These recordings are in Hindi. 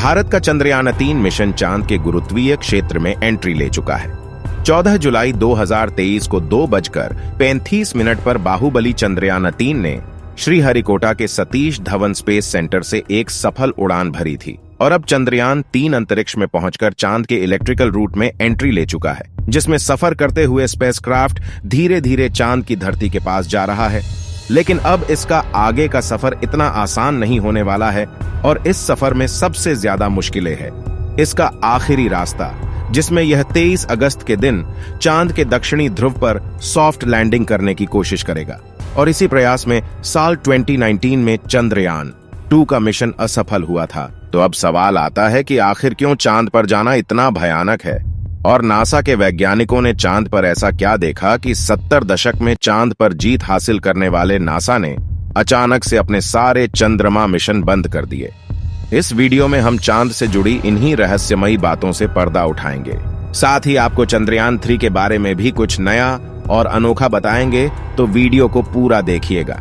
भारत का चंद्रयान-3 मिशन चांद के गुरुत्वीय क्षेत्र में एंट्री ले चुका है। 14 जुलाई 2023 को 2:35 पर बाहुबली चंद्रयान-3 ने श्रीहरिकोटा के सतीश धवन स्पेस सेंटर से एक सफल उड़ान भरी थी और अब चंद्रयान-3 अंतरिक्ष में पहुंचकर चांद के इलेक्ट्रिकल रूट में एंट्री ले चुका है, जिसमें सफर करते हुए स्पेसक्राफ्ट धीरे धीरे चांद की धरती के पास जा रहा है। लेकिन अब इसका आगे का सफर इतना आसान नहीं होने वाला है और इस सफर में सबसे ज्यादा मुश्किलें है इसका आखिरी रास्ता, जिसमें यह 23 अगस्त के दिन चांद के दक्षिणी ध्रुव पर सॉफ्ट लैंडिंग करने की कोशिश करेगा। और इसी प्रयास में साल 2019 में चंद्रयान-2 का मिशन असफल हुआ था। तो अब सवाल आता है कि आखिर क्यों चांद पर जाना इतना भयानक है और नासा के वैज्ञानिकों ने चांद पर ऐसा क्या देखा कि 70 दशक में चांद पर जीत हासिल करने वाले नासा ने अचानक से अपने सारे चंद्रमा मिशन बंद कर दिए। इस वीडियो में हम चांद से जुड़ी इन्हीं रहस्यमयी बातों से पर्दा उठाएंगे। साथ ही आपको चंद्रयान-3 के बारे में भी कुछ नया और अनोखा बताएंगे, तो वीडियो को पूरा देखिएगा।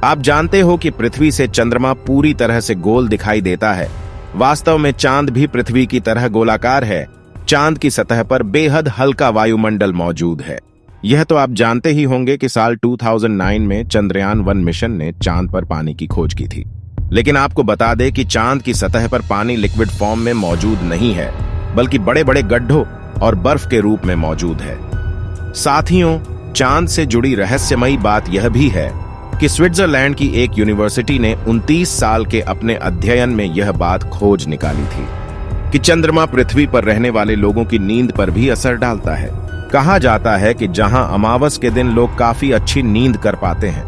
आप जानते हो कि पृथ्वी से चंद्रमा पूरी तरह से गोल दिखाई देता है। वास्तव में चांद भी पृथ्वी की तरह गोलाकार है। चांद की सतह पर बेहद हल्का वायुमंडल मौजूद है। यह तो आप जानते ही होंगे कि साल 2009 में चंद्रयान-1 मिशन ने चांद पर पानी की खोज की थी। लेकिन आपको बता दें कि चांद की सतह पर पानी लिक्विड फॉर्म में मौजूद नहीं है, बल्कि बड़े बड़े गड्ढों और बर्फ के रूप में मौजूद है। साथियों, चांद से जुड़ी रहस्यमयी बात यह भी है कि स्विट्जरलैंड की एक यूनिवर्सिटी ने 29 साल के अपने अध्ययन में यह बात खोज निकाली थी कि चंद्रमा पृथ्वी पर रहने वाले लोगों की नींद पर भी असर डालता है। कहा जाता है कि जहां अमावस के दिन लोग काफी अच्छी नींद कर पाते हैं,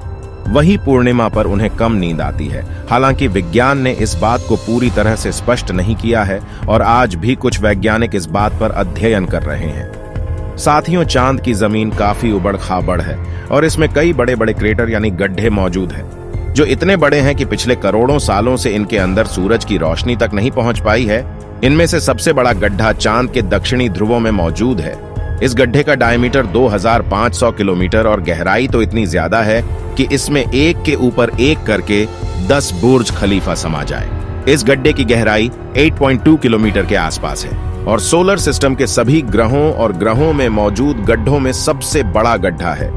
वहीं पूर्णिमा पर उन्हें कम नींद आती है। हालांकि विज्ञान ने इस बात को पूरी तरह से स्पष्ट नहीं किया है और आज भी कुछ वैज्ञानिक इस बात पर अध्ययन कर रहे हैं। साथियों, चांद की जमीन काफी उबड़-खाबड़ है और इसमें कई बड़े बड़े क्रेटर यानी गड्ढे मौजूद हैं, जो इतने बड़े हैं कि पिछले करोड़ों सालों से इनके अंदर सूरज की रोशनी तक नहीं पहुंच पाई है। इनमें से सबसे बड़ा गड्ढा चांद के दक्षिणी ध्रुवों में मौजूद है। इस गड्ढे का डायमीटर 2500 किलोमीटर और गहराई तो इतनी ज्यादा है कि इसमें एक के ऊपर एक करके 10 बुर्ज खलीफा समा जाए। इस गड्ढे की गहराई 8.2 किलोमीटर के आसपास है और सोलर सिस्टम के सभी ग्रहों और ग्रहों में मौजूद गड्ढों में सबसे बड़ा गड्ढा है।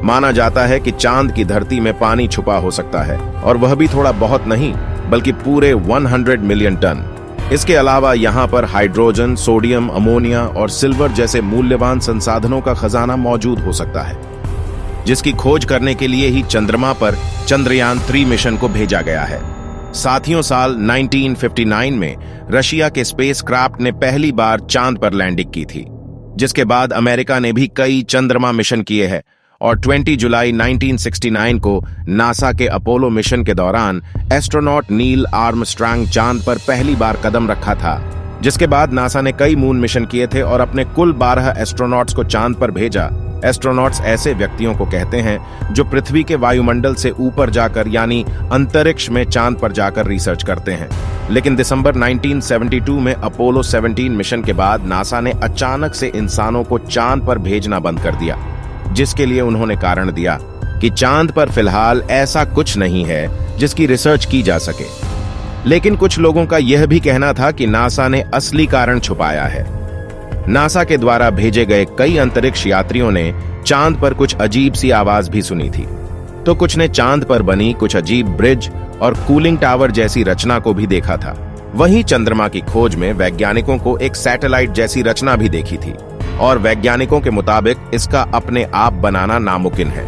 माना जाता है कि चांद की धरती में पानी छुपा हो सकता है, और वह भी थोड़ा बहुत नहीं बल्कि पूरे 100 मिलियन टन। इसके अलावा यहाँ पर हाइड्रोजन, सोडियम, अमोनिया और सिल्वर जैसे मूल्यवान संसाधनों का खजाना मौजूद हो सकता है, जिसकी खोज करने के लिए ही चंद्रमा पर चंद्रयान-3 मिशन को भेजा गया है। साथियों, साल 1959 में रशिया के स्पेसक्राफ्ट ने पहली बार चांद पर लैंडिंग की थी, जिसके बाद अमेरिका ने भी कई चंद्रमा मिशन किए हैं और 20 जुलाई 1969 को नासा के अपोलो मिशन के दौरान एस्ट्रोनॉट नील आर्मस्ट्रांग चांद पर पहली बार कदम रखा था। जिसके बाद नासा ने कई मून मिशन किए थे और अपने कुल 12 एस्ट्रोनॉट्स को चांद पर भेजा। एस्ट्रोनॉट्स ऐसे व्यक्तियों को कहते हैं जो पृथ्वी के वायुमंडल से ऊपर जाकर यानी अंतरिक्ष में चांद पर जाकर रिसर्च करते हैं। लेकिन दिसंबर 1972 में अपोलो 17 मिशन के बाद नासा ने अचानक से इंसानों को चांद पर भेजना बंद कर दिया, जिसके लिए उन्होंने कारण दिया कि चांद पर फिलहाल ऐसा कुछ नहीं है जिसकी रिसर्च की जा सके। लेकिन कुछ लोगों का यह भी कहना था कि नासा ने असली कारण छुपाया है। नासा के द्वारा भेजे गए कई अंतरिक्ष यात्रियों ने चांद पर कुछ अजीब सी आवाज भी सुनी थी, तो कुछ ने चांद पर बनी कुछ अजीब ब्रिज और कूलिंग टावर जैसी रचना को भी देखा था। वहीं चंद्रमा की खोज में वैज्ञानिकों को एक सैटेलाइट जैसी रचना भी देखी थी और वैज्ञानिकों के मुताबिक इसका अपने आप बनाना नामुमकिन है।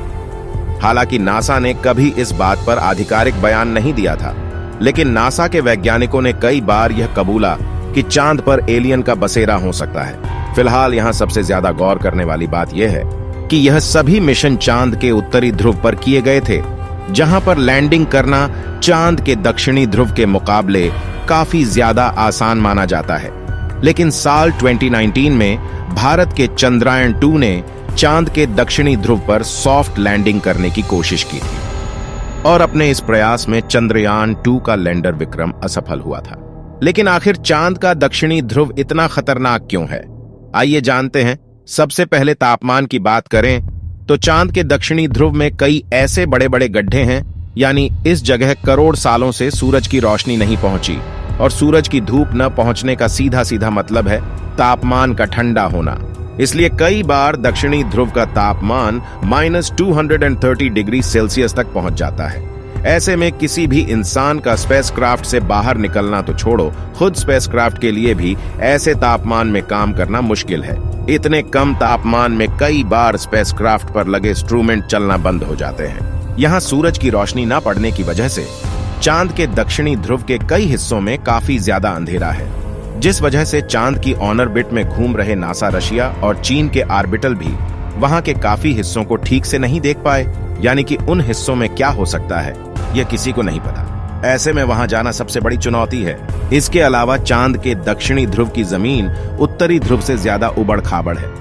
हालांकि नासा ने कभी इस बात पर आधिकारिक बयान नहीं दिया था, लेकिन नासा के वैज्ञानिकों ने कई बार यह कबूला कि चांद पर एलियन का बसेरा हो सकता है। फिलहाल यहाँ सबसे ज्यादा गौर करने वाली बात यह है कि यह सभी मिशन चांद के उत्तरी ध्रुव पर किए गए थे, जहां पर लैंडिंग करना चांद के दक्षिणी ध्रुव के मुकाबले काफी ज्यादा आसान माना जाता है। लेकिन साल 2019 में भारत के चंद्रयान-2 ने चांद के दक्षिणी ध्रुव पर सॉफ्ट लैंडिंग करने की कोशिश की थी और अपने इस प्रयास में चंद्रयान-2 का लैंडर विक्रम असफल हुआ था। लेकिन आखिर चांद का दक्षिणी ध्रुव इतना खतरनाक क्यों है? आइए जानते हैं। सबसे पहले तापमान की बात करें तो चांद के दक्षिणी ध्रुव में कई ऐसे बड़े बड़े गड्ढे हैं, यानी इस जगह करोड़ सालों से सूरज की रोशनी नहीं पहुंची। और सूरज की धूप न पहुंचने का सीधा सीधा मतलब है तापमान का ठंडा होना। इसलिए कई बार दक्षिणी ध्रुव का तापमान -230 डिग्री सेल्सियस तक पहुंच जाता है। ऐसे में किसी भी इंसान का स्पेसक्राफ्ट से बाहर निकलना तो छोड़ो, खुद स्पेसक्राफ्ट के लिए भी ऐसे तापमान में काम करना मुश्किल है। इतने कम तापमान में कई बार स्पेसक्राफ्ट पर लगे इंस्ट्रूमेंट चलना बंद हो जाते हैं। यहाँ सूरज की रोशनी न पड़ने की वजह से चांद के दक्षिणी ध्रुव के कई हिस्सों में काफी ज्यादा अंधेरा है, जिस वजह से चांद की ऑर्बिट में घूम रहे नासा रशिया और चीन के ऑर्बिटल भी वहां के काफी हिस्सों को ठीक से नहीं देख पाए। यानी कि उन हिस्सों में क्या हो सकता है यह किसी को नहीं पता। ऐसे में वहां जाना सबसे बड़ी चुनौती है। इसके अलावा चांद के दक्षिणी ध्रुव की जमीन उत्तरी ध्रुव से ज्यादा उबड़ खाबड़ है।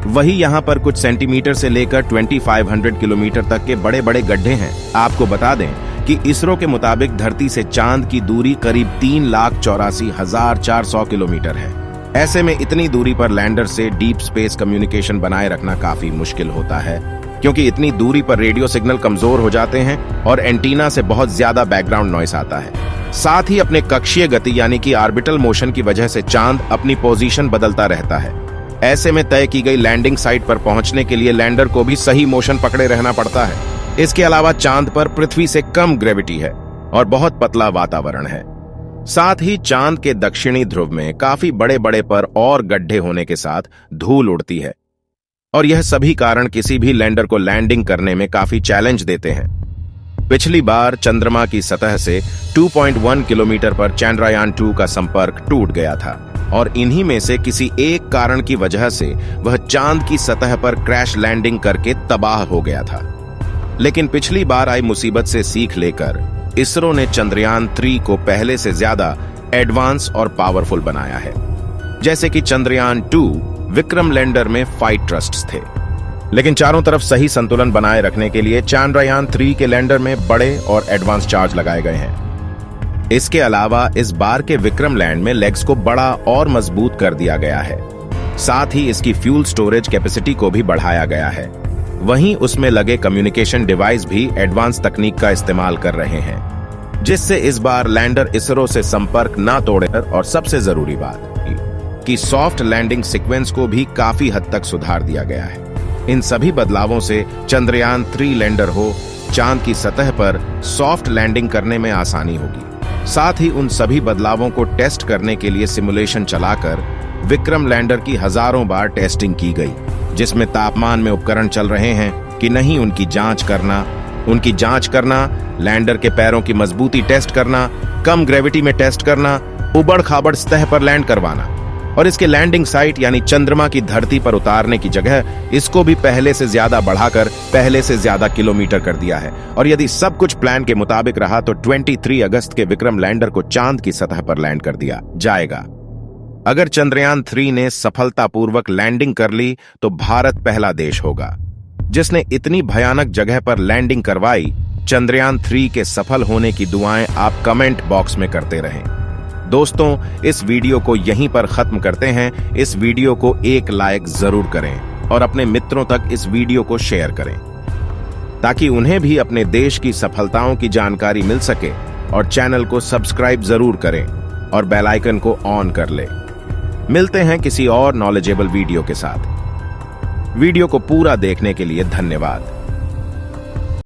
वही यहाँ पर कुछ सेंटीमीटर से लेकर 2500 किलोमीटर तक के बड़े बड़े गड्ढे हैं। आपको बता दें कि इसरो के मुताबिक धरती से चांद की दूरी करीब 3,84,400 किलोमीटर है। ऐसे में इतनी दूरी पर लैंडर से डीप स्पेस कम्युनिकेशन बनाए रखना काफी मुश्किल होता है, क्योंकि इतनी दूरी पर रेडियो सिग्नल कमजोर हो जाते हैं और एंटीना से बहुत ज्यादा बैकग्राउंड नॉइस आता है। साथ ही अपने कक्षीय गति यानी कि ऑर्बिटल मोशन की वजह से चांद अपनी पोजीशन बदलता रहता है। ऐसे में तय की गई लैंडिंग साइट पर पहुंचने के लिए लैंडर को भी सही मोशन पकड़े रहना पड़ता है। इसके अलावा चांद पर पृथ्वी से कम ग्रेविटी है और बहुत पतला वातावरण है। साथ ही चांद के दक्षिणी ध्रुव में काफी बड़े बड़े पर और गड्ढे होने के साथ धूल उड़ती है और यह सभी कारण किसी भी लैंडर को लैंडिंग करने में काफी चैलेंज देते हैं। पिछली बार चंद्रमा की सतह से 2.1 किलोमीटर पर चंद्रयान-2 का संपर्क टूट गया था और इन्हीं में से किसी एक कारण की वजह से वह चांद की सतह पर क्रैश लैंडिंग करके तबाह हो गया था। लेकिन पिछली बार आई मुसीबत से सीख लेकर इसरो ने चंद्रयान-3 को पहले से ज्यादा एडवांस और पावरफुल बनाया है। जैसे कि चंद्रयान-2 विक्रम लैंडर में 5 थ्रस्ट्स थे, लेकिन चारों तरफ सही संतुलन बनाए रखने के लिए चंद्रयान-3 के लैंडर में बड़े और एडवांस चार्ज लगाए गए हैं। इसके अलावा इस बार के विक्रम लैंड में लेग्स को बड़ा और मजबूत कर दिया गया है। साथ ही इसकी फ्यूल स्टोरेज कैपेसिटी को भी बढ़ाया गया है। वहीं उसमें लगे कम्युनिकेशन डिवाइस भी एडवांस तकनीक का इस्तेमाल कर रहे हैं, जिससे इस बार लैंडर इसरो से संपर्क न तोड़े। और सबसे जरूरी बात कि सॉफ्ट लैंडिंग सीक्वेंस को भी काफी हद तक सुधार दिया गया है। इन सभी बदलावों से चंद्रयान-3 लैंडर हो चांद की सतह पर सॉफ्ट लैंडिंग करने में आसानी होगी। साथ ही उन सभी बदलावों को टेस्ट करने के लिए सिमुलेशन चलाकर विक्रम लैंडर की हजारों बार टेस्टिंग की गई, जिसमें तापमान में उपकरण चल रहे हैं कि नहीं उनकी जांच करना, लैंडर के पैरों की मजबूती टेस्ट करना, कम ग्रेविटी में टेस्ट करना, उबड़ खाबड़ सतह पर लैंड करवाना और इसके लैंडिंग साइट यानी चंद्रमा की धरती पर उतारने की जगह इसको भी पहले से ज्यादा बढ़ाकर पहले से ज्यादा किलोमीटर कर दिया है। और यदि सब कुछ प्लान के मुताबिक रहा तो 23 अगस्त के विक्रम लैंडर को चांद की सतह पर लैंड कर दिया जाएगा। अगर चंद्रयान-3 ने सफलतापूर्वक लैंडिंग कर ली तो भारत पहला देश होगा जिसने इतनी भयानक जगह पर लैंडिंग करवाई। चंद्रयान-3 के सफल होने की दुआएं आप कमेंट बॉक्स में करते रहें। दोस्तों, इस वीडियो को यहीं पर खत्म करते हैं। इस वीडियो को एक लाइक जरूर करें और अपने मित्रों तक इस वीडियो को शेयर करें ताकि उन्हें भी अपने देश की सफलताओं की जानकारी मिल सके। और चैनल को सब्सक्राइब जरूर करें और बेल आइकन को ऑन कर लें। मिलते हैं किसी और नॉलेजेबल वीडियो के साथ। वीडियो को पूरा देखने के लिए धन्यवाद।